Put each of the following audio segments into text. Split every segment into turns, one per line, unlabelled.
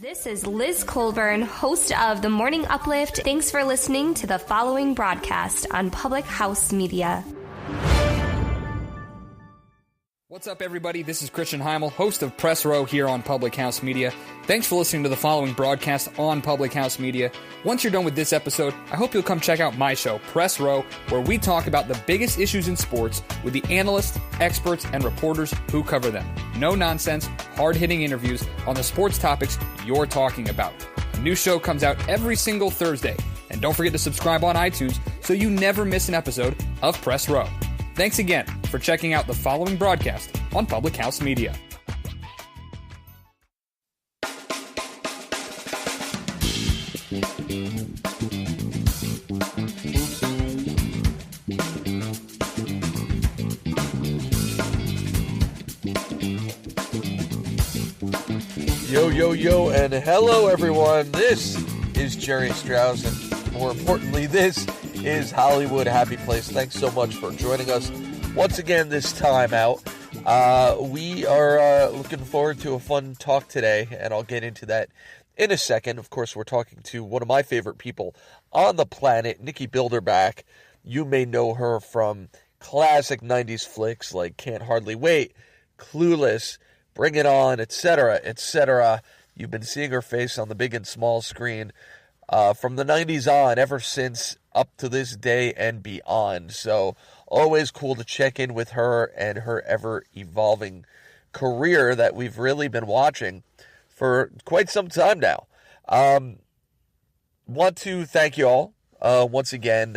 This is Liz Colburn, host of The Morning Uplift. Thanks for listening to the following broadcast on Public House Media.
What's up, everybody? This is Christian Heimel, host of Press Row here on Public House Media. Thanks for listening to the following broadcast on Public House Media. Once you're done with this episode, I hope you'll come check out my show, Press Row, where we talk about the biggest issues in sports with the analysts, experts, and reporters who cover them. No nonsense, hard-hitting interviews on the sports topics you're talking about. A new show comes out every single Thursday. And don't forget to subscribe on iTunes so you never miss an episode of Press Row. Thanks again for checking out the following broadcast on Public House Media.
Yo, and hello, everyone. This is Jerry Strauss, and more importantly, this is Hollywood Happy Place. Thanks so much for joining us once again this time out. We are looking forward to a fun talk today, and I'll get into that in a second. Of course, we're talking to one of my favorite people on the planet, Nicole Bilderback. You may know her from classic 90s flicks like Can't Hardly Wait, Clueless, Bring It On, etc., etc. You've been seeing her face on the big and small screen from the 90s on, ever since up to this day and beyond. So always cool to check in with her and her ever-evolving career that we've really been watching for quite some time now. Want to thank you all once again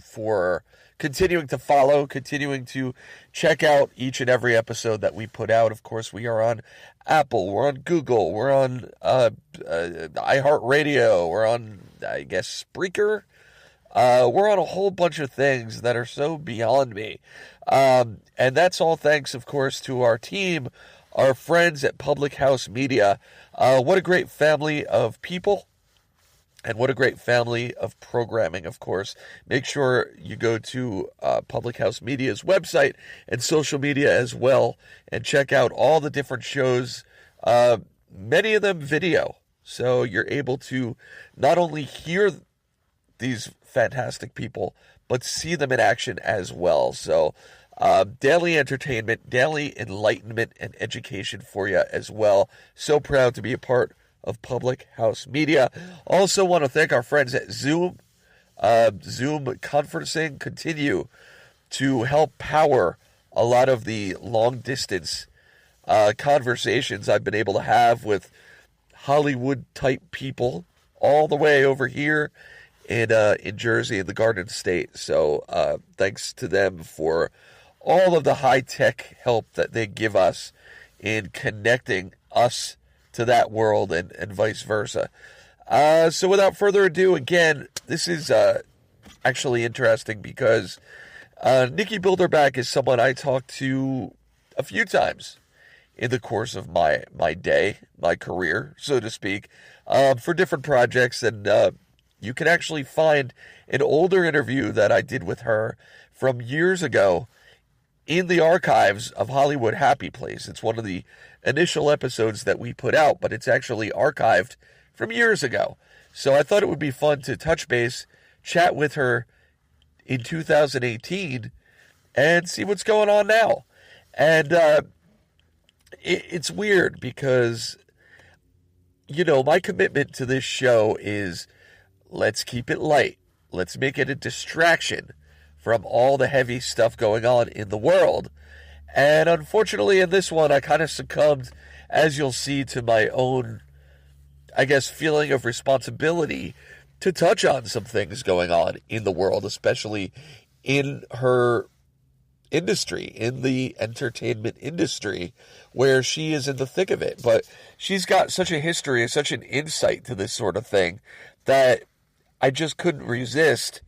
for continuing to follow, continuing to check out each and every episode that we put out. Of course, we are on Apple, we're on Google, we're on iHeartRadio, we're on, I guess, Spreaker. We're on a whole bunch of things that are so beyond me. And that's all thanks, of course, to our team, our friends at Public House Media. What a great family of people. And what a great family of programming, of course. Make sure you go to Public House Media's website and social media as well and check out all the different shows, many of them video. So you're able to not only hear these fantastic people, but see them in action as well. So daily entertainment, daily enlightenment, and education for you as well. So proud to be a part of Public House Media. Also want to thank our friends at Zoom. Zoom conferencing continue to help power a lot of the long-distance conversations I've been able to have with Hollywood-type people all the way over here in Jersey, in the Garden State. So thanks to them for all of the high-tech help that they give us in connecting us to that world and vice versa. So without further ado, again, this is actually interesting because Nicole Bilderback is someone I talked to a few times in the course of my day, my career, so to speak, for different projects. And you can actually find an older interview that I did with her from years ago in the archives of Hollywood Happy Place. It's one of the initial episodes that we put out, but it's actually archived from years ago. So I thought it would be fun to touch base, chat with her in 2018, and see what's going on now. And it's weird because, you know, my commitment to this show is let's keep it light. Let's make it a distraction from all the heavy stuff going on in the world. And unfortunately, in this one, I kind of succumbed, as you'll see, to my own, I guess, feeling of responsibility to touch on some things going on in the world, especially in her industry, in the entertainment industry, where she is in the thick of it. But she's got such a history and such an insight to this sort of thing that I just couldn't resist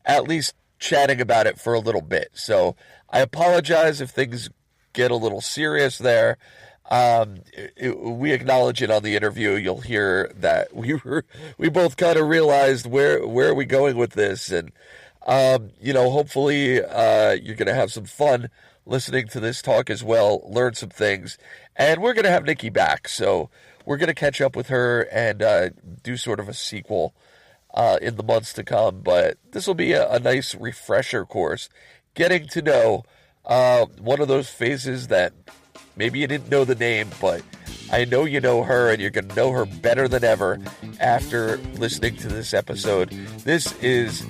at least chatting about it for a little bit. So I apologize if things get a little serious there. We acknowledge it on the interview. You'll hear that we both kind of realized where are we going with this, and hopefully you're going to have some fun listening to this talk as well, learn some things, and we're going to have Nikki back. So we're going to catch up with her and do sort of a sequel in the months to come. But this will be a nice refresher course, getting to know one of those faces that maybe you didn't know the name, but I know you know her, and you're going to know her better than ever after listening to this episode. This is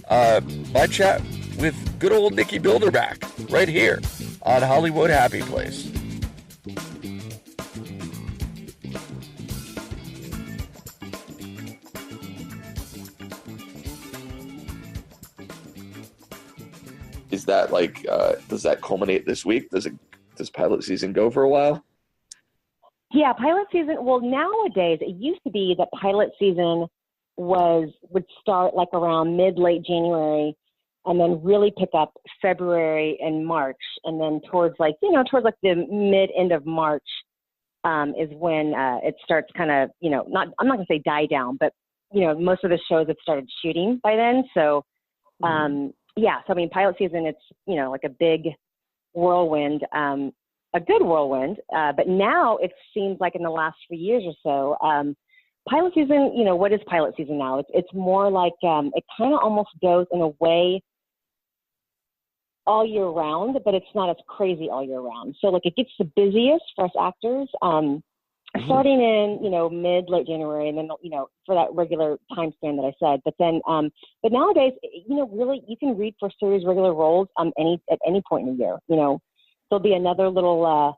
my chat with good old Nicole Bilderback right here on Hollywood Happy Place. Is that like, does that culminate this week? Does pilot season go for a while?
Yeah, pilot season. Well, nowadays it used to be that pilot season would start like around late January, and then really pick up February and March, and then towards the end of March is when it starts kind of, I'm not gonna say die down, but most of the shows have started shooting by then. So yeah, so I mean, pilot season, it's like a big whirlwind, a good whirlwind, but now it seems like in the last few years or so, pilot season, what is pilot season now? It's more like it kind of almost goes in a way all year round, but it's not as crazy all year round. So like it gets the busiest for us actors starting in late January, and then for that regular time span that I said. But then but nowadays, really you can read for series regular roles at any point in the year. There'll be another little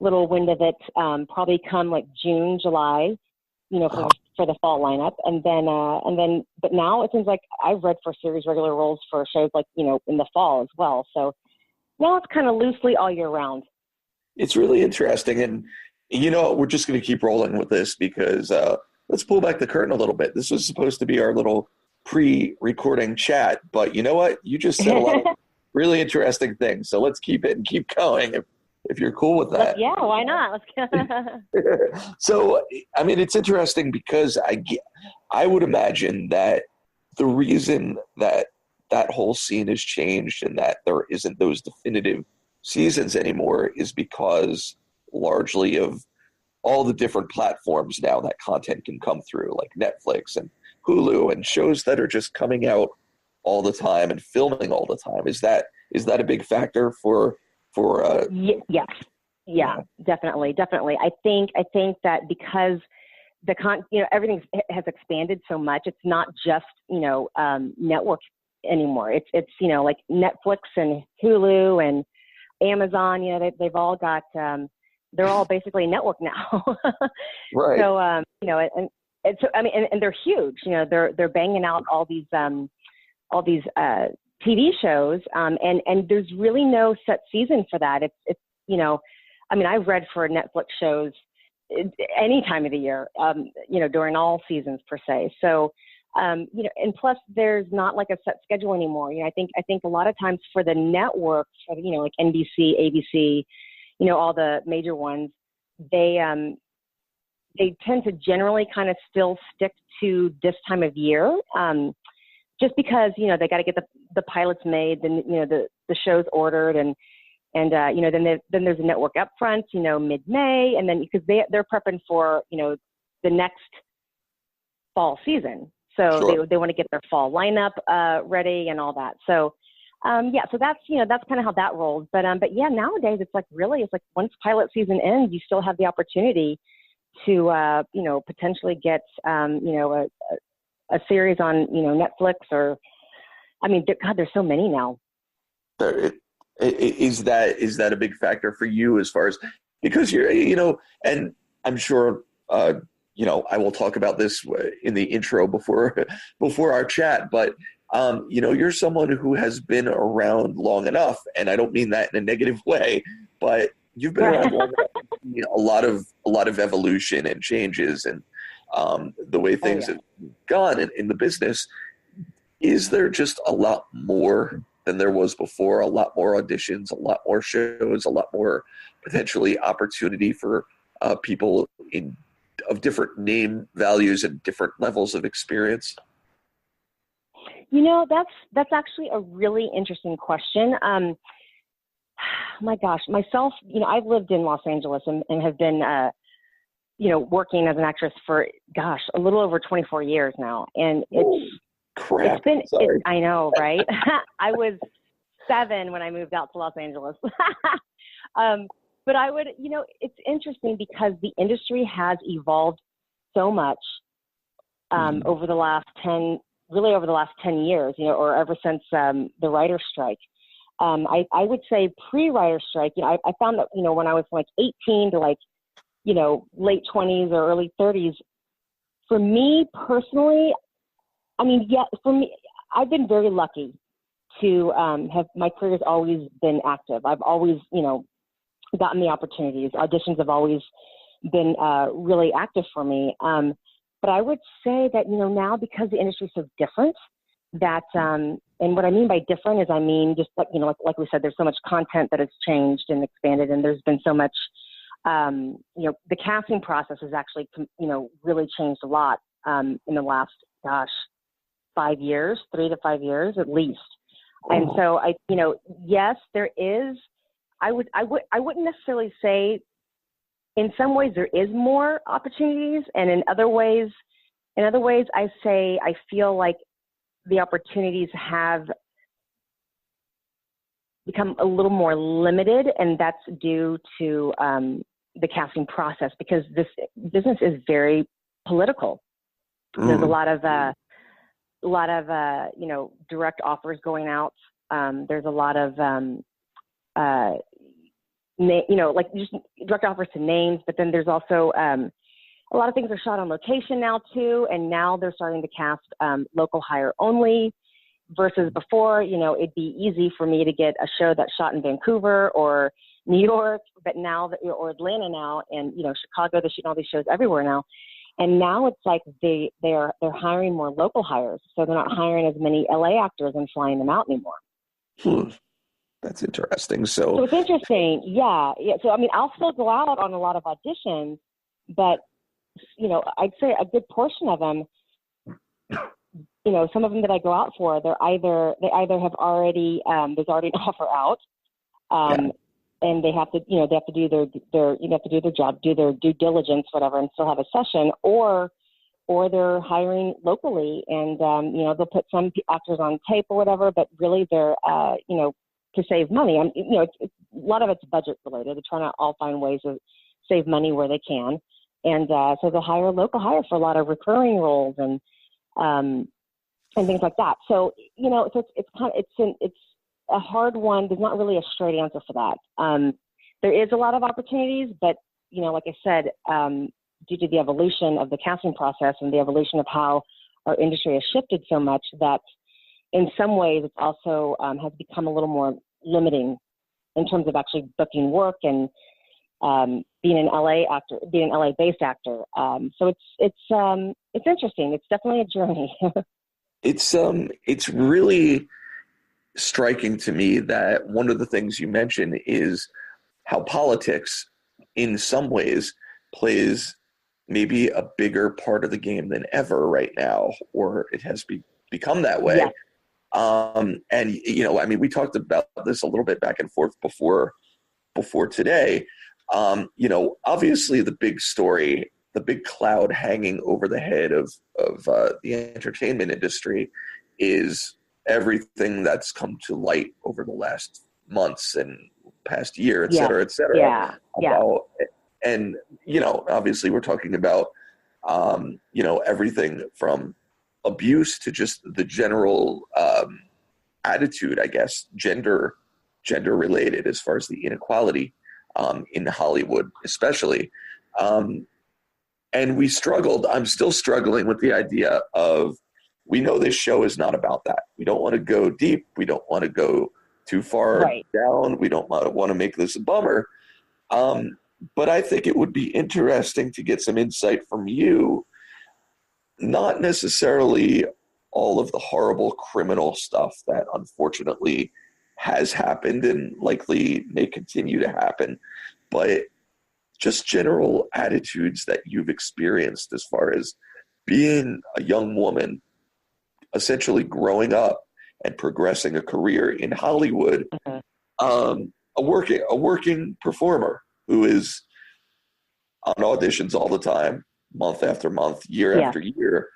window that probably come like June, July, for the fall lineup, and then but now it seems like I've read for series regular roles for shows like in the fall as well. So now it's kind of loosely all year round.
It's really interesting, and we're just going to keep rolling with this because let's pull back the curtain a little bit. This was supposed to be our little pre-recording chat, but you know what? You just said a lot of really interesting things, so let's keep it and keep going if you're cool with that.
Yeah, why not?
So, I mean, it's interesting because I would imagine that the reason that whole scene has changed and that there isn't those definitive seasons anymore is because largely of all the different platforms now that content can come through, like Netflix and Hulu, and shows that are just coming out all the time and filming all the time. Is that a big factor for
yes. Yeah, definitely. I think that because everything has expanded so much, it's not just network anymore. It's like Netflix and Hulu and Amazon. They've all got they're all basically a network now.
Right.
So and so I mean, and they're huge. They're banging out all these TV shows, and there's really no set season for that. It's I mean, I've read for Netflix shows any time of the year, during all seasons per se. So, and plus there's not like a set schedule anymore. I think a lot of times for the networks, like NBC, ABC, all the major ones, they tend to generally kind of still stick to this time of year. Just because, they got to get the pilots made, then, the show's ordered, and then there's a network up front, mid-May, and then because they're prepping for, the next fall season. So
Sure.
they want to get their fall lineup ready and all that. So, so that's kind of how that rolls. But yeah, nowadays it's like once pilot season ends, you still have the opportunity to, potentially get, a series on, Netflix, or, I mean, God, there's so many now. Is
that a big factor for you as far as, because you're, and I'm sure, I will talk about this in the intro before our chat, but, you're someone who has been around long enough, and I don't mean that in a negative way, but you've been around long enough, a lot of evolution and changes, and the way things have gone in the business. Is there just a lot more than there was before? A lot more auditions, a lot more shows, a lot more potentially opportunity for people of different name values and different levels of experience?
That's actually a really interesting question. My gosh, myself, I've lived in Los Angeles and have been working as an actress for, gosh, a little over 24 years now. And
Crap.
it's been, I know, right? I was 7 when I moved out to Los Angeles. But I would, it's interesting because the industry has evolved so much over the last 10 years, or ever since the writer's strike. I would say pre-writer's strike, I found that, when I was like 18 to like, late 20s or early 30s, for me personally, for me, I've been very lucky to have, my career has always been active. I've always, gotten the opportunities. Auditions have always been really active for me. But I would say that, now because the industry is so different, that, and what I mean by different is, just like, like we said, there's so much content that has changed and expanded, and there's been so much, the casting process has actually, really changed a lot in the last, 5 years, 3 to 5 years at least. And so yes, there is, I wouldn't necessarily say, in some ways there is more opportunities, and in other ways I feel like the opportunities have become a little more limited, and that's due to the casting process, because this business is very political. There's a lot of direct offers going out. There's a lot of just direct offers to names, but then there's also a lot of things are shot on location now too, and now they're starting to cast local hire only, versus before, it'd be easy for me to get a show that's shot in Vancouver or New York, but now that, or Atlanta now, and Chicago, they're shooting all these shows everywhere now. And now it's like they're hiring more local hires, so they're not hiring as many LA actors and flying them out anymore.
That's interesting.
So it's interesting. Yeah. So, I'll still go out on a lot of auditions, but, I'd say a good portion of them, some of them that I go out for, they either have already, there's already an offer out, and they have to, do their job, do their due diligence, whatever, and still have a session, or they're hiring locally, and, they'll put some actors on tape or whatever, but really they're, to save money. A lot of it's budget related. They're trying to all find ways to save money where they can. And so they'll hire local hire for a lot of recurring roles and things like that. So, so it's a hard one. There's not really a straight answer for that. There is a lot of opportunities, but, like I said, due to the evolution of the casting process and the evolution of how our industry has shifted so much, that in some ways it's also has become a little more limiting in terms of actually booking work and being an LA based actor. So it's interesting. It's definitely a journey.
It's really striking to me that one of the things you mentioned is how politics in some ways plays maybe a bigger part of the game than ever right now, or it has become that way.
Yes.
And we talked about this a little bit back and forth before today. Obviously the big story, the big cloud hanging over the head of the entertainment industry is everything that's come to light over the last months and past year, et cetera, et cetera. And, obviously we're talking about, everything from abuse to just the general attitude, I guess, gender related, as far as the inequality in Hollywood, especially. And we struggled. I'm still struggling with the idea of, we know this show is not about that. We don't want to go deep. We don't want to go too far down. We don't want to make this a bummer. But I think it would be interesting to get some insight from you, not necessarily all of the horrible criminal stuff that unfortunately has happened and likely may continue to happen, but just general attitudes that you've experienced as far as being a young woman, essentially growing up and progressing a career in Hollywood, a working performer who is on auditions all the time, month after month, year after year.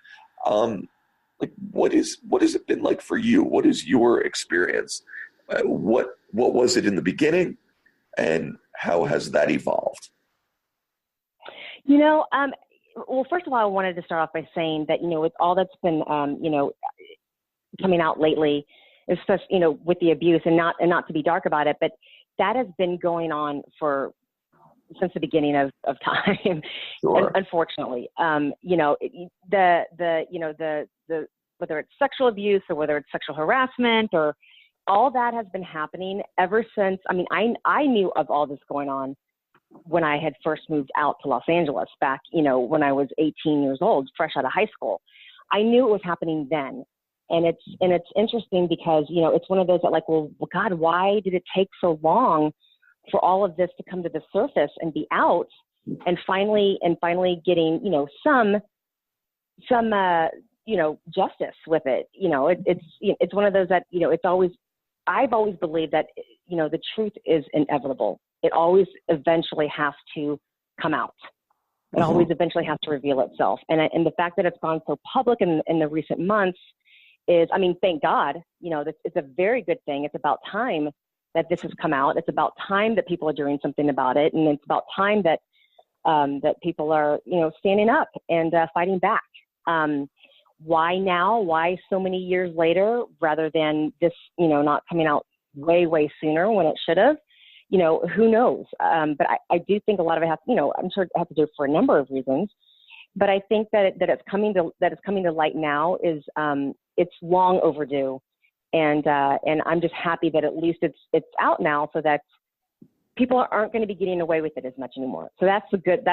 Like, what has it been like for you? What is your experience? What was it in the beginning, and how has that evolved?
Well, first of all, I wanted to start off by saying that, with all that's been, coming out lately, especially, with the abuse, and not to be dark about it, but that has been going on since the beginning of time.
Sure.
Unfortunately, the whether it's sexual abuse or whether it's sexual harassment, or all that has been happening ever since. I mean, I knew of all this going on when I had first moved out to Los Angeles back, when I was 18 years old, fresh out of high school. I knew it was happening then. And it's interesting because, it's one of those that, like, well, God, why did it take so long for all of this to come to the surface and be out, and finally getting, some justice with it. It's one of those that, I've always believed that, the truth is inevitable. It always eventually has to come out. It always eventually has to reveal itself. And the fact that it's gone so public in the recent months is, I mean, thank God, it's a very good thing. It's about time that this has come out. It's about time that people are doing something about it. And it's about time that, that people are, standing up and fighting back. Why now? Why so many years later, rather than this, not coming out way, way sooner when it should have? Who knows? But I do think a lot of it has, I'm sure it has to do for a number of reasons. But I think that it's coming to light now is it's long overdue, and I'm just happy that at least it's out now, so that people aren't going to be getting away with it as much anymore. So that's the good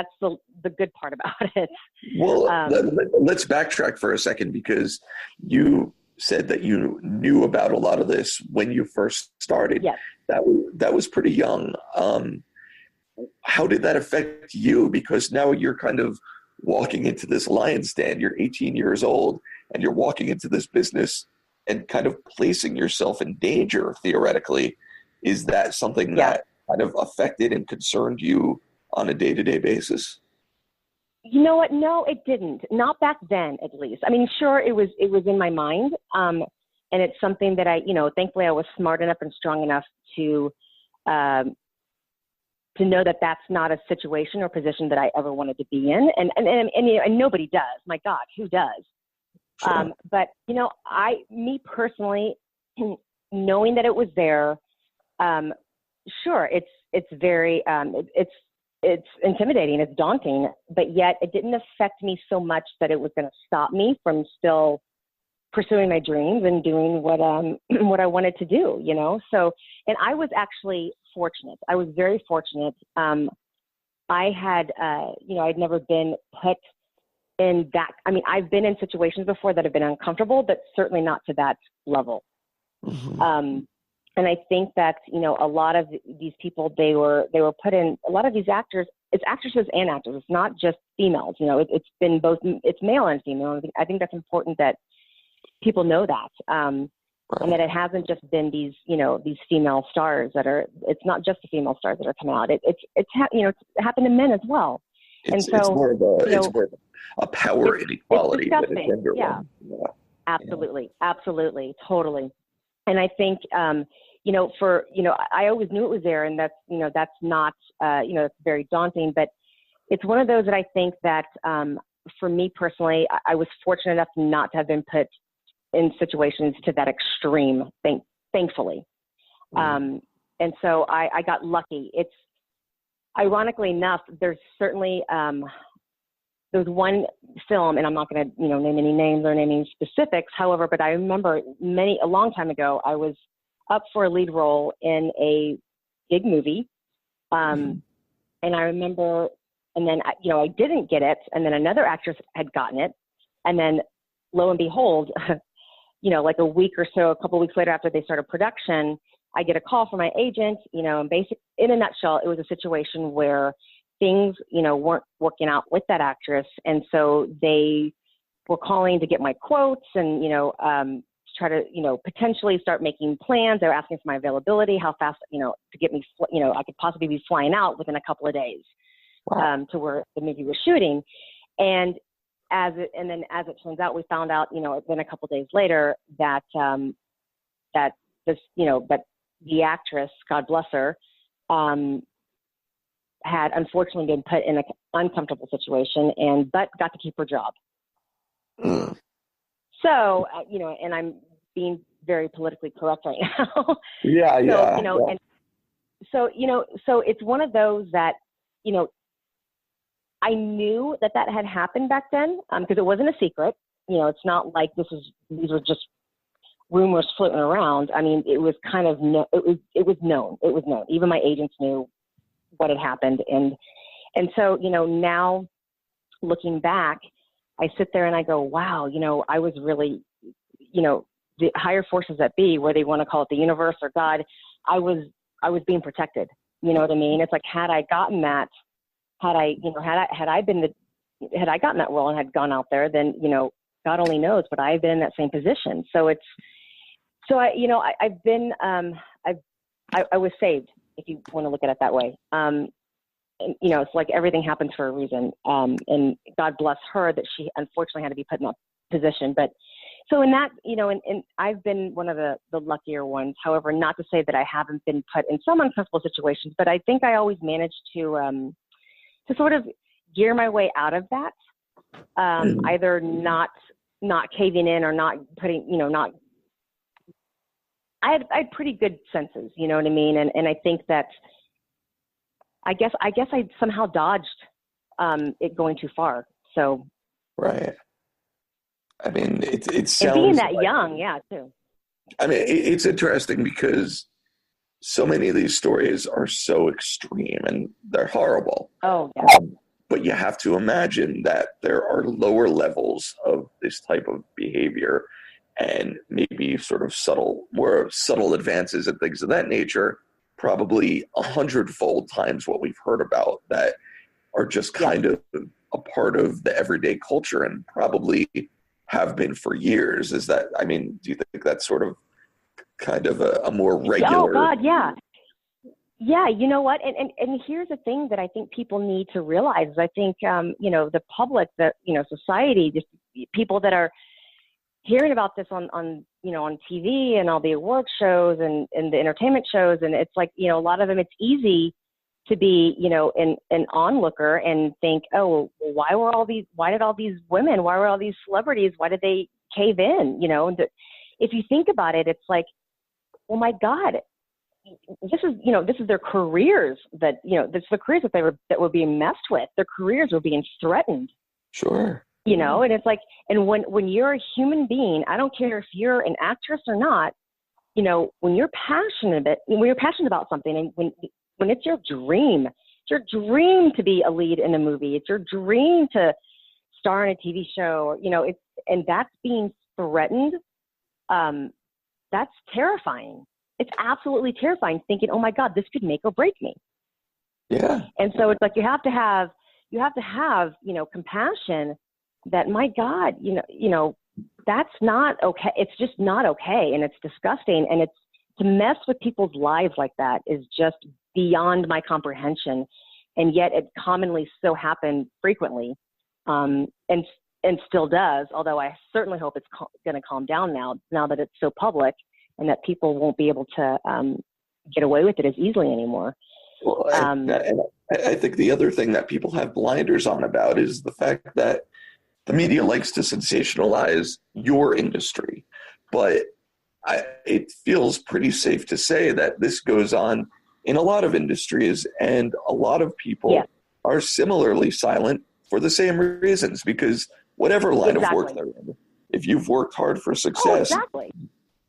part about it.
Well, let's backtrack for a second, because you said that you knew about a lot of this when you first started.
Yes.
That was pretty young. How did that affect you? Because now you're kind of walking into this lion's den. You're 18 years old, and you're walking into this business and kind of placing yourself in danger, theoretically. Is that something that kind of affected and concerned you on a day-to-day basis?
You know what? No, it didn't. Not back then, at least. I mean, sure, it was in my mind. And it's something that thankfully I was smart enough and strong enough to know that that's not a situation or position that I ever wanted to be in. And nobody does. My God, who does?
Sure.
But, me personally, knowing that it was there, sure, it's very, it's intimidating, it's daunting, but yet it didn't affect me so much that it was going to stop me from still pursuing my dreams and doing what I wanted to do, So, and I was actually fortunate. I was very fortunate. I had, I'd never been put in that. I mean, I've been in situations before that have been uncomfortable, but certainly not to that level. Mm-hmm. And I think that, a lot of these people, they were put in, a lot of these actors, it's actresses and actors. It's not just females, it's been both, it's male and female. I think that's important that people know that. And that it hasn't just been these, these female stars it's not just the female stars that are coming out. It's happened to men as well. It's
more of a power inequality than a gender one. Yeah.
Absolutely. Absolutely. Totally. And I think, I always knew it was there, and that's, that's not, it's very daunting, but it's one of those that I think that, for me personally, I was fortunate enough not to have been put in situations to that extreme, thankfully. Mm-hmm. And so I got lucky. It's ironically enough, there's certainly, there's one film, and I'm not going to, name any names or name any specifics. However, but I remember a long time ago, I was up for a lead role in a big movie. And I remember, and then, I didn't get it. And then another actress had gotten it. And then lo and behold, like a week or so, a couple of weeks later after they started production, I get a call from my agent, and in a nutshell, it was a situation where things, weren't working out with that actress. And so they were calling to get my quotes and, try to, potentially start making plans. They were asking for my availability, how fast, to get me, I could possibly be flying out within a couple of days.
Wow.
to where the movie was shooting. And as it turns out, we found out, then a couple days later that that the actress, God bless her, had unfortunately been put in an uncomfortable situation but got to keep her job.
Mm.
So, and I'm being very politically correct right now.
Yeah,
so,
yeah.
And so, so it's one of those that, I knew that had happened back then, because it wasn't a secret. It's not like these were just rumors floating around. I mean, it was kind of, it was known. It was known. Even my agents knew what had happened. And so, now looking back, I sit there and I go, wow, I was really, the higher forces that be, whether you want to call it the universe or God, I was being protected. You know what I mean? It's like, had I gotten that, had I gotten that role and had gone out there, then, God only knows, but I've been in that same position. So I was saved, if you want to look at it that way. And, it's like everything happens for a reason. And God bless her that she unfortunately had to be put in that position. But so in that, and I've been one of the luckier ones. However, not to say that I haven't been put in some uncomfortable situations, but I think I always managed to sort of gear my way out of that. Either not caving in or not putting, I had pretty good senses, you know what I mean? And I think that, I guess I somehow dodged it going too far. So.
Right. I mean, it sounds.
And being that young, yeah, too.
I mean, it's interesting because so many of these stories are so extreme and they're horrible.
Oh, yeah.
But you have to imagine that there are lower levels of this type of behavior and maybe sort of more subtle advances and things of that nature, probably 100-fold times what we've heard about, that are just kind of a part of the everyday culture and probably have been for years. Do you think that's sort of kind of a more regular?
Oh, God, yeah. Yeah, you know what? And here's the thing that I think people need to realize is I think, the public, society, just people that are hearing about this on TV and all the award shows and the entertainment shows. And it's like, a lot of them, it's easy to be, an onlooker and think, oh, why did all these women, why were all these celebrities, why did they cave in? If you think about it, it's like, oh my God, this is their careers that were being messed with. Their careers were being threatened.
Sure.
And it's like, and when you're a human being, I don't care if you're an actress or not, when you're passionate about something, and when it's your dream to be a lead in a movie, it's your dream to star in a TV show, and that's being threatened. That's terrifying. It's absolutely terrifying, thinking, oh my God, this could make or break me.
Yeah.
And so it's like, you have to have, compassion that, my God, that's not okay. It's just not okay. And it's disgusting. And it's to mess with people's lives like that is just beyond my comprehension. And yet it commonly so happened frequently. And still does, although I certainly hope it's going to calm down now that it's so public and that people won't be able to get away with it as easily anymore.
Well, I think the other thing that people have blinders on about is the fact that the media likes to sensationalize your industry, but it feels pretty safe to say that this goes on in a lot of industries, and a lot of people are similarly silent for the same reasons, because whatever line of work they're in, if you've worked hard for success,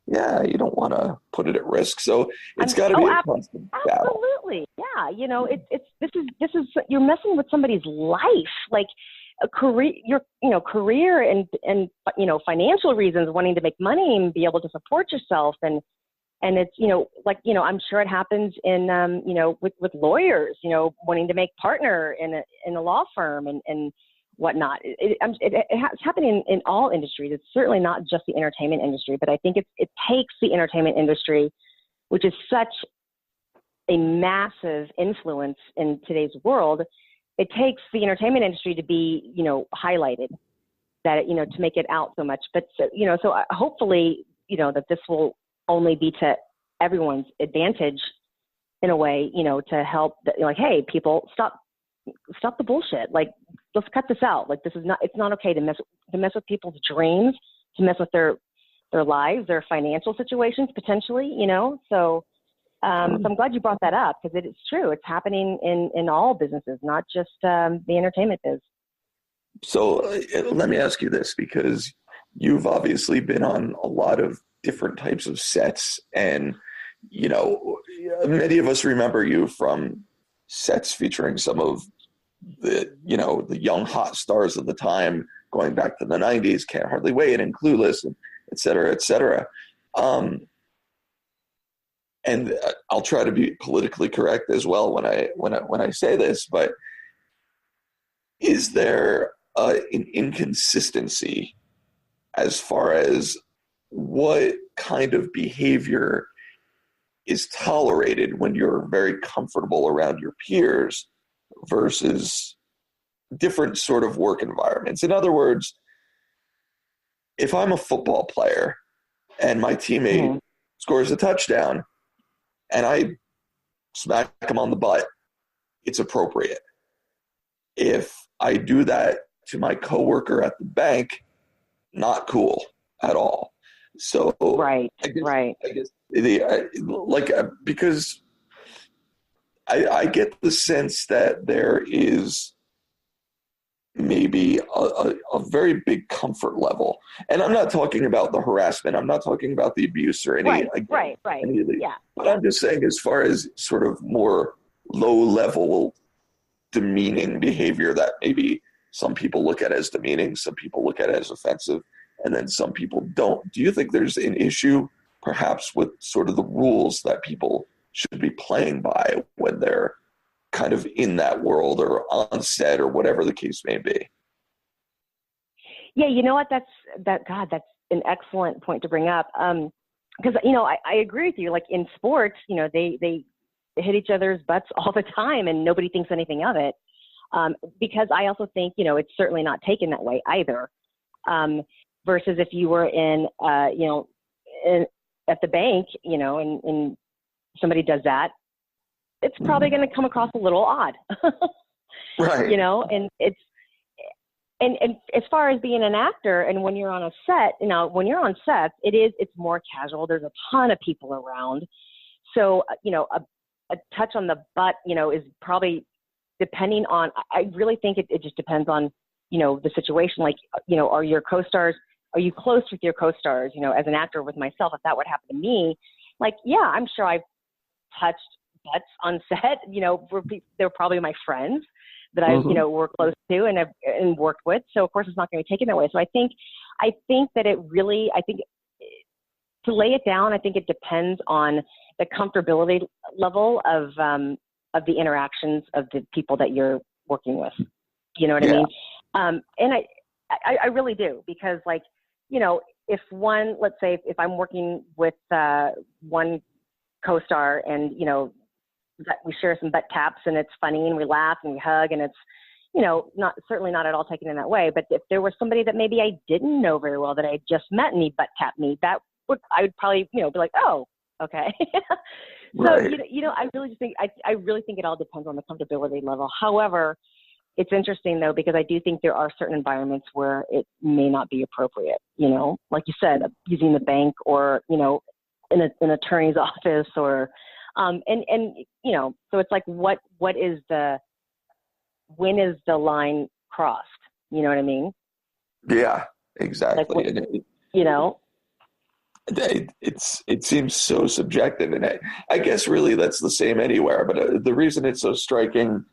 you don't want to put it at risk. So it's got to be a constant battle.
Absolutely. Yeah. This is, you're messing with somebody's life, like a career, career and financial reasons, wanting to make money and be able to support yourself. And it's, I'm sure it happens in, with lawyers, wanting to make partner in a law firm and whatnot. It's happening in all industries. It's certainly not just the entertainment industry, but I think it takes the entertainment industry, which is such a massive influence in today's world, it takes the entertainment industry to be, highlighted, that, to make it out so much. But, so hopefully, that this will only be to everyone's advantage in a way, to help, like, hey, people, stop the bullshit. Like, let's cut this out. Like, it's not okay to mess with people's dreams, to mess with their lives, their financial situations, potentially, So, so I'm glad you brought that up, because it's true. It's happening in all businesses, not just the entertainment biz.
So let me ask you this, because you've obviously been on a lot of different types of sets, and, many of us remember you from sets featuring some of the young hot stars of the time, going back to the 90s, Can't Hardly Wait and Clueless, and et cetera, et cetera. And I'll try to be politically correct as well when I say this, but is there an inconsistency as far as what kind of behavior is tolerated when you're very comfortable around your peers versus different sort of work environments? In other words, if I'm a football player and my teammate scores a touchdown and I smack him on the butt, it's appropriate. If I do that to my coworker at the bank, not cool at all. So
right.
I guess because I get the sense that there is maybe a very big comfort level, and I'm not talking about the harassment, I'm not talking about the abuse or any
right.
any of these.
Yeah.
But I'm just saying, as far as sort of more low level demeaning behavior that maybe some people look at as demeaning, some people look at as offensive, and then some people don't. Do you think there's an issue perhaps with sort of the rules that people should be playing by when they're kind of in that world or on set or whatever the case may be?
Yeah, you know what? That's an excellent point to bring up. Because, I agree with you. Like, in sports, they hit each other's butts all the time and nobody thinks anything of it. Because I also think, it's certainly not taken that way either. Versus if you were at the bank, and somebody does that, it's probably going to come across a little odd.
Right.
And and as far as being an actor, and when you're on a set, when you're on sets, it's more casual. There's a ton of people around. So, a touch on the butt, is probably, depending on, I really think it just depends on, the situation. Like, are your co-stars, are you close with your co-stars? As an actor with myself, if that would happen to me, like, yeah, I'm sure I've touched butts on set, they're probably my friends that I've, were close to and worked with. So of course it's not going to be taken that way. So I think that to lay it down, I think it depends on the comfortability level of the interactions of the people that you're working with. You know what I mean? And I really do, because, like, if let's say if I'm working with one co-star and, that we share some butt taps and it's funny and we laugh and we hug and it's, certainly not at all taken in that way. But if there was somebody that maybe I didn't know very well that I just met and he butt tapped me, I would probably, be like, oh, okay. So,
right.
I really think it all depends on the comfortability level. However, it's interesting though, because I do think there are certain environments where it may not be appropriate, like you said, using the bank or, in an attorney's office or, so it's like, when is the line crossed? You know what I mean?
Yeah, exactly.
Like,
it seems so subjective, and I guess really that's the same anywhere. But the reason it's so striking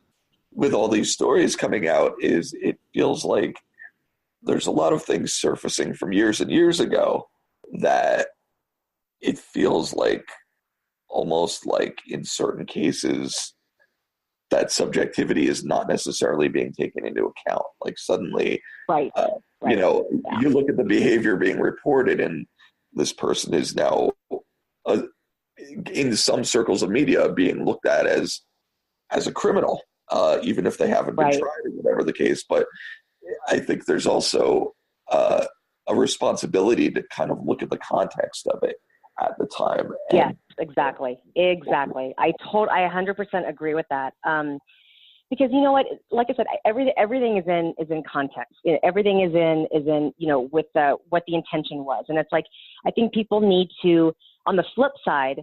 with all these stories coming out is it feels like there's a lot of things surfacing from years and years ago that it feels like, almost like in certain cases, that subjectivity is not necessarily being taken into account. Like suddenly,
right.
You look at the behavior being reported, and this person is now, in some circles of media, being looked at as a criminal. even if they haven't been
Right.
tried or whatever the case. But I think there's also a responsibility to kind of look at the context of it at the time. And
Yes, exactly. I 100% agree with that. Because you know what, like I said, everything is in context. Everything is in with what the intention was, and it's like I think people need to, on the flip side,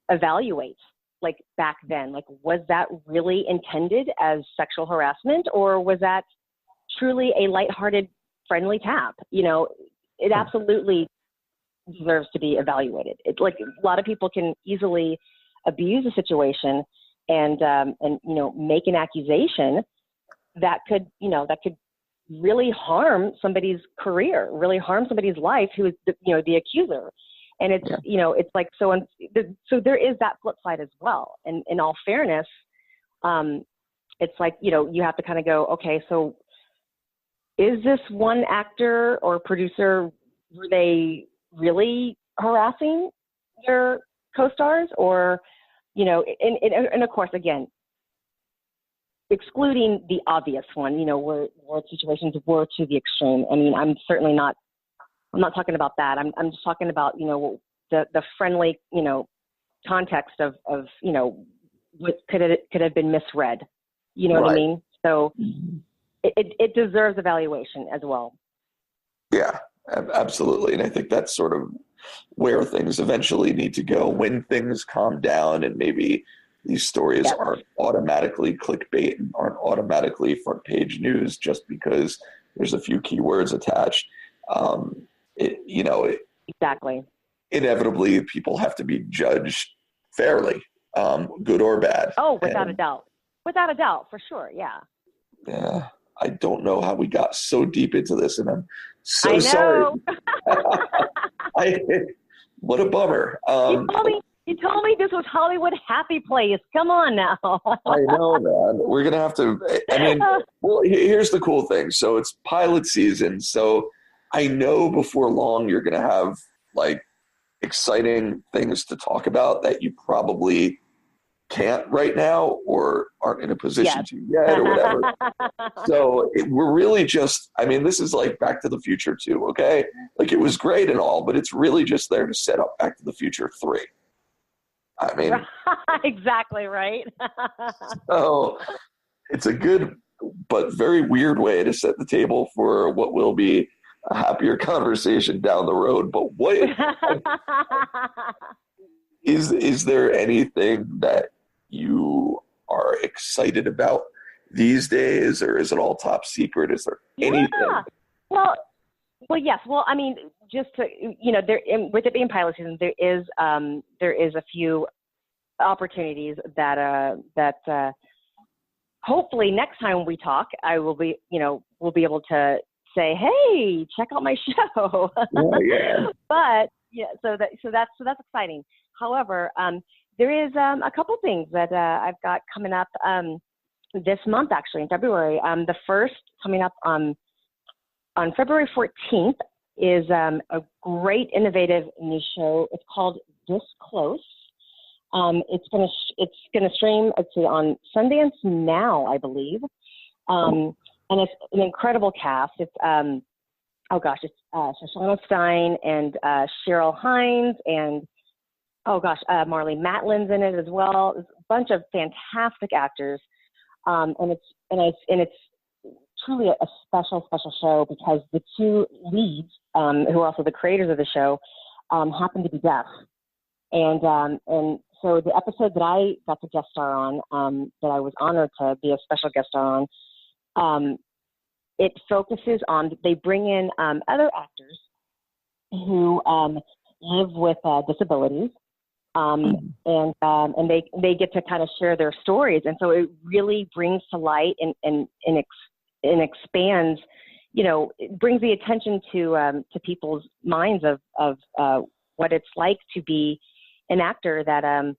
evaluate, like back then, like was that really intended as sexual harassment, or was that truly a lighthearted, friendly tap? It absolutely deserves to be evaluated. It's like a lot of people can easily abuse a situation and make an accusation that could really harm somebody's career, really harm somebody's life who is the accuser. And it's it's like so there is that flip side as well. And in all fairness, it's like you have to kind of go, okay, so is this one actor or producer, were they really harassing their co-stars, or and of course, again, excluding the obvious one, where situations were to the extreme. I mean, I'm not talking about that. I'm just talking about, the friendly, context of what could have been misread. You know what I mean? So it deserves evaluation as well.
Yeah, absolutely. And I think that's sort of where things eventually need to go when things calm down and maybe these stories aren't automatically clickbait and aren't automatically front page news just because there's a few keywords attached.
Exactly.
Inevitably, people have to be judged fairly, good or bad.
Oh, without a doubt. Without a doubt, for sure. Yeah.
Yeah. I don't know how we got so deep into this, and I'm so sorry. What a bummer.
You told me this was Hollywood Happy Place. Come on now.
I know, man. We're going to have to, well, here's the cool thing. So it's pilot season. So I know before long you're going to have like exciting things to talk about that you probably can't right now or aren't in a position to yet or whatever. So we're really just, this is like Back to the Future 2, okay? Like it was great and all, but it's really just there to set up Back to the Future 3.
Exactly right.
So it's a good but very weird way to set the table for what will be a happier conversation down the road. But what is there anything that you are excited about these days, or is it all top secret? Is there anything?
Well, yes. Well, just to, with it being pilot season, there is a few opportunities that hopefully next time we talk, I will be, we'll be able to say, hey, check out my show. But so that's exciting. However, there is a couple things that I've got coming up this month, actually in February. The first coming up on February 14th is a great innovative new show. It's called This Close. It's gonna stream on Sundance Now, I believe, and it's an incredible cast. It's it's Shoshana Stein and Cheryl Hines and Marlee Matlin's in it as well. It's a bunch of fantastic actors, and it's truly a special show because the two leads, who are also the creators of the show, happen to be deaf, and so the episode that I got to guest star on, that I was honored to be a special guest star on, it focuses on, they bring in other actors who live with disabilities, and they get to kind of share their stories, and so it really brings to light and expands, it brings the attention to people's minds of what it's like to be an actor that, and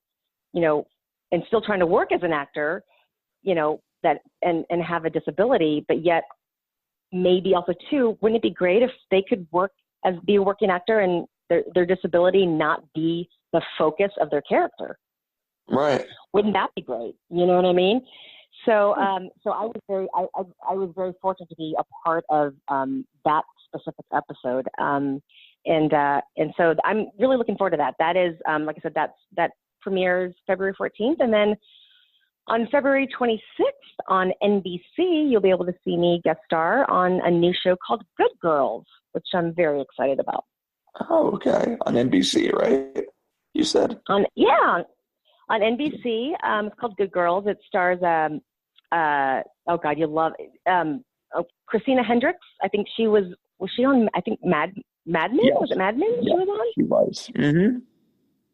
still trying to work as an actor, that and have a disability, but yet maybe also too, wouldn't it be great if they could be a working actor and their disability not be the focus of their character?
Right.
Wouldn't that be great? You know what I mean? So, so I was very fortunate to be a part of that specific episode, and so I'm really looking forward to that. That is, like I said, that premieres February 14th, and then on February 26th on NBC, you'll be able to see me guest star on a new show called Good Girls, which I'm very excited about.
Oh, okay. On NBC, right? You said?
On NBC. It's called Good Girls. It stars, oh God, you love it. Christina Hendricks. I think was she on, I think Mad Men? Yes. Was it Mad Men she was on?
She was. Mm-hmm.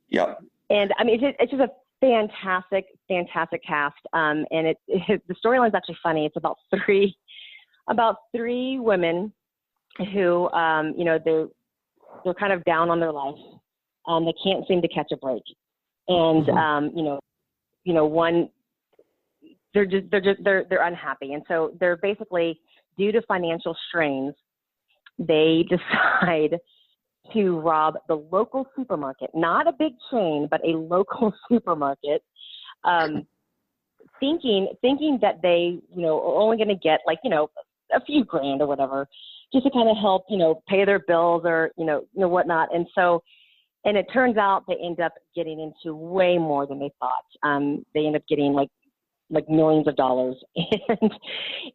Yep.
And I mean, it's just a fantastic cast. And the storyline is actually funny. It's about three women who, they're kind of down on their life. They can't seem to catch a break. And, one, they're unhappy. And so they're basically, due to financial strains, they decide to rob the local supermarket, not a big chain, but a local supermarket, thinking that they, are only going to get a few grand or whatever, just to kind of help, pay their bills or, whatnot. And so, and it turns out they end up getting into way more than they thought. They end up getting like millions of dollars,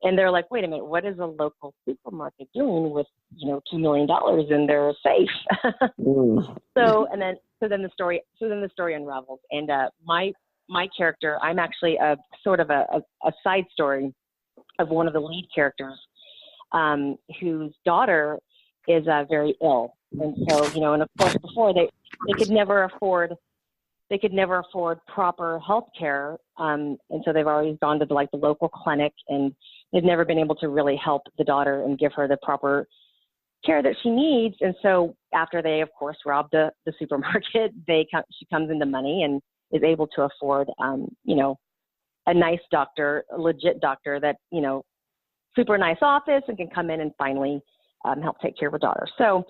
and they're like, wait a minute, what is a local supermarket doing with $2 million in their safe? So then the story unravels, and my character, I'm actually a sort of a side story of one of the lead characters, whose daughter is very ill, and so and of course before they could never afford proper health care. And so they've always gone to the local clinic, and they've never been able to really help the daughter and give her the proper care that she needs. And so after they, of course, rob the supermarket, she comes into money and is able to afford, a nice doctor, a legit doctor that, super nice office and can come in and finally help take care of her daughter. So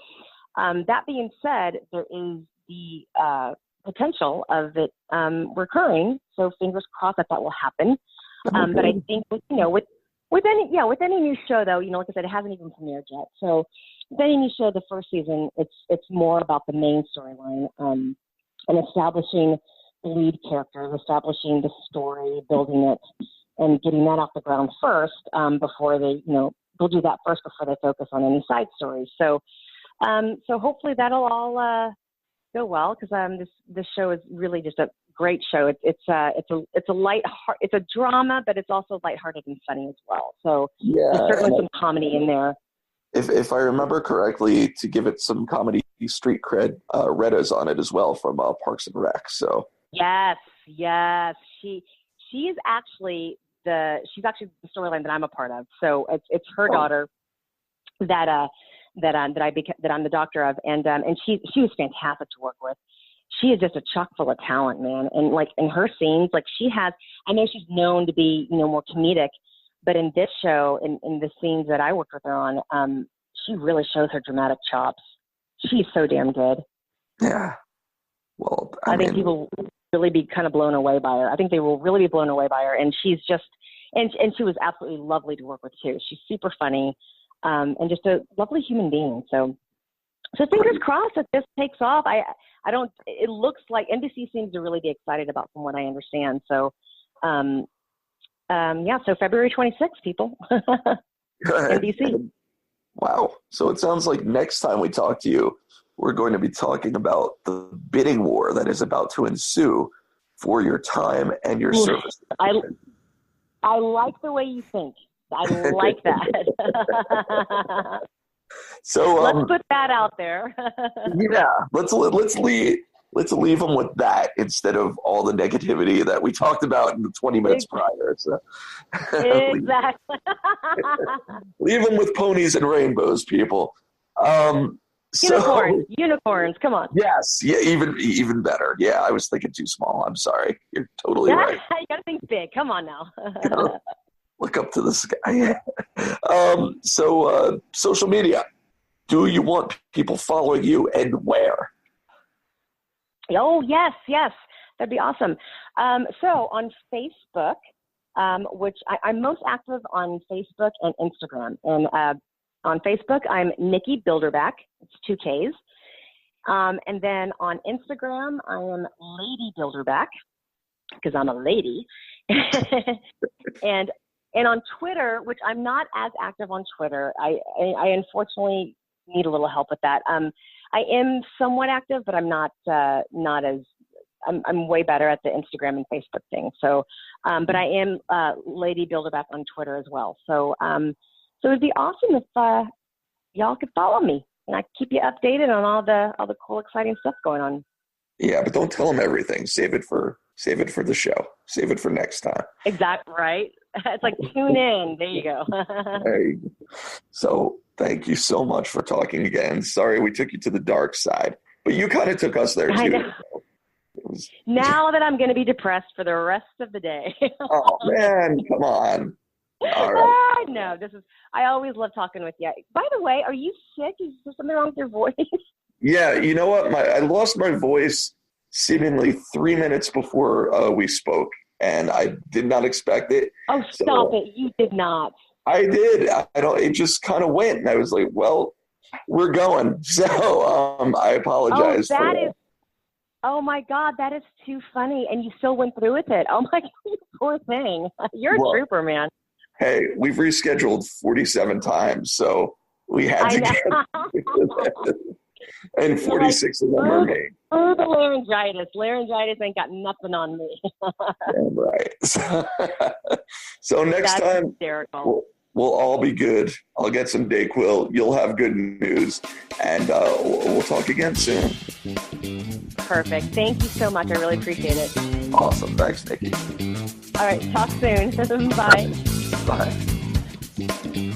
that being said, there is the potential of it recurring. So fingers crossed that will happen. But I think with any new show though, like I said, it hasn't even premiered yet. So with any new show, the first season, it's more about the main storyline, and establishing the lead characters, establishing the story, building it, and getting that off the ground first, before they, they'll do that first before they focus on any side stories. So hopefully that'll all go well, because this show is really just a great show. It's a drama, but it's also lighthearted and funny as well. So there's certainly some comedy in there.
If I remember correctly, to give it some comedy street cred, Retta's on it as well from Parks and Rec. So
yes, she's actually the storyline that I'm a part of. So it's her daughter that I'm the doctor of, and she was fantastic to work with. She is just a chock full of talent, man. And in her scenes, I know she's known to be, more comedic, but in this show, in the scenes that I worked with her on, she really shows her dramatic chops. She's so damn good.
Yeah. Well,
I think people will really be kind of blown away by her. I think they will really be blown away by her. And she's just, and she was absolutely lovely to work with too. She's super funny. And just a lovely human being. So fingers crossed that this takes off. It looks like NBC seems to really be excited about, from what I understand. So, so February 26th, people. NBC.
Wow. So it sounds like next time we talk to you, we're going to be talking about the bidding war that is about to ensue for your time and your service.
I like the way you think. I like that.
So
let's put that out there.
Yeah, let's leave them with that instead of all the negativity that we talked about in the 20 minutes prior. So.
Exactly.
Leave them with ponies and rainbows, people.
Unicorns. Come on.
Yes, yeah, even better. Yeah, I was thinking too small. I'm sorry. You're totally right.
You gotta think big. Come on now.
Look up to the sky. Social media. Do you want people following you, and where?
Oh, yes. That'd be awesome. So on Facebook, which I'm most active on Facebook and Instagram. And on Facebook, I'm Nikki Bilderback. It's 2 Ks. And then on Instagram, I am Lady Bilderback because I'm a lady. and on Twitter, which I'm not as active on Twitter, I unfortunately need a little help with that. I am somewhat active, but I'm not as I'm way better at the Instagram and Facebook thing. So, but I am Lady Bilderback on Twitter as well. So, so it'd be awesome if y'all could follow me and I keep you updated on all the cool, exciting stuff going on.
Yeah, but don't tell them everything. Save it for the show. Save it for next time.
Exactly right. It's like tune in. There you go.
Hey, so thank you so much for talking again. Sorry we took you to the dark side, but you kind of took us there too.
Now that I'm going to be depressed for the rest of the day.
Oh man, come on. All right.
No, I always love talking with you. By the way, are you sick? Is there something wrong with your voice?
Yeah, you know what? I lost my voice seemingly 3 minutes before we spoke, and I did not expect it.
Oh, stop it. You did not.
I did. It just kind of went, and I was like, well, we're going. So I apologize for that.
Oh my God, that is too funny. And you still went through with it. Oh my God, you poor thing. You're a trooper, man.
Hey, we've rescheduled 47 times, so we had to get and 46 of them are me.
Oh, the laryngitis. Laryngitis ain't got nothing on me.
Damn right. So next time, we'll all be good. I'll get some Dayquil. You'll have good news. And we'll talk again soon.
Perfect. Thank you so much. I really appreciate it.
Awesome. Thanks, Nikki.
All right. Talk soon. Bye.
Bye.